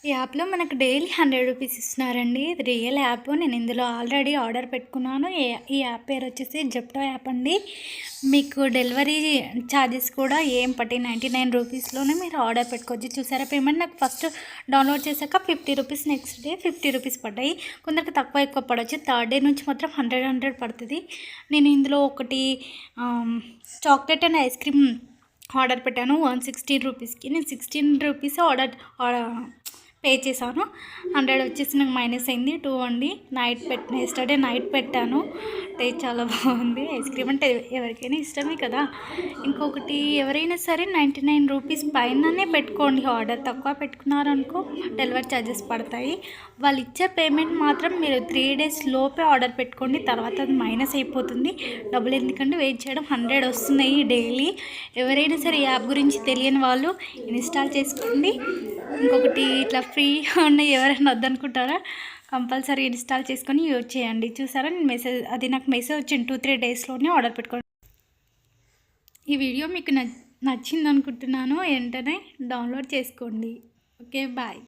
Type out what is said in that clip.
ఈ యాప్‌లో మనకు డైలీ 100 రూపీస్ ఇస్తున్నారండి. ఇది రియల్ యాప్. నేను ఇందులో ఆల్రెడీ ఆర్డర్ పెట్టుకున్నాను. ఈ యాప్ పేరు వచ్చేసి జెప్టో యాప్ అండి. మీకు డెలివరీ ఛార్జెస్ కూడా ఏం పట్టి 99 రూపీస్‌లోనే మీరు ఆర్డర్ పెట్టుకోవచ్చు. చూసారా పేమెంట్ నాకు ఫస్ట్ డౌన్లోడ్ చేశాక 50 రూపీస్, నెక్స్ట్ డే 50 రూపీస్ పడ్డాయి. కొందరికి తక్కువ ఎక్కువ పడవచ్చు. థర్డ్ డే నుంచి మాత్రం 100 పడుతుంది. నేను ఇందులో ఒకటి chocolate and ice cream order పెట్టాను 116 రూపీస్కి. నేను 16 రూపీస్ పే చేశాను. 100 వచ్చేసి నాకు మైనస్ అయింది. 2 అండి. ఎస్టర్డే నైట్ పెట్టాను. టేస్ట్ చాలా బాగుంది. ఐస్ క్రీమ్ అంటే ఎవరికైనా ఇష్టమే కదా. ఇంకొకటి ఎవరైనా సరే 99 రూపీస్ పైననే పెట్టుకోండి ఆర్డర్. తక్కువ పెట్టుకున్నారనుకో డెలివరీ ఛార్జెస్ పడతాయి. వాళ్ళు ఇచ్చే పేమెంట్ మాత్రం మీరు 3 డేస్ లోపే ఆర్డర్ పెట్టుకోండి. తర్వాత అది మైనస్ అయిపోతుంది. డబ్బులు ఎందుకంటే వెయిట్ చేయడం. 100 వస్తున్నాయి డైలీ. ఎవరైనా సరే ఈ యాప్ గురించి తెలియని వాళ్ళు ఇన్స్టాల్ చేసుకోండి. ఇంకొకటి ఇట్లా ఫ్రీగా ఉన్నాయి ఎవరైనా వద్దనుకుంటారా, కంపల్సరీ ఇన్స్టాల్ చేసుకొని యూజ్ చేయండి. చూసారా నేను నాకు మెసేజ్ వచ్చింది 2-3 డేస్లోనే ఆర్డర్ పెట్టుకోండి. ఈ వీడియో మీకు నచ్చింది అనుకుంటున్నాను. వెంటనే డౌన్లోడ్ చేసుకోండి. Okay, bye.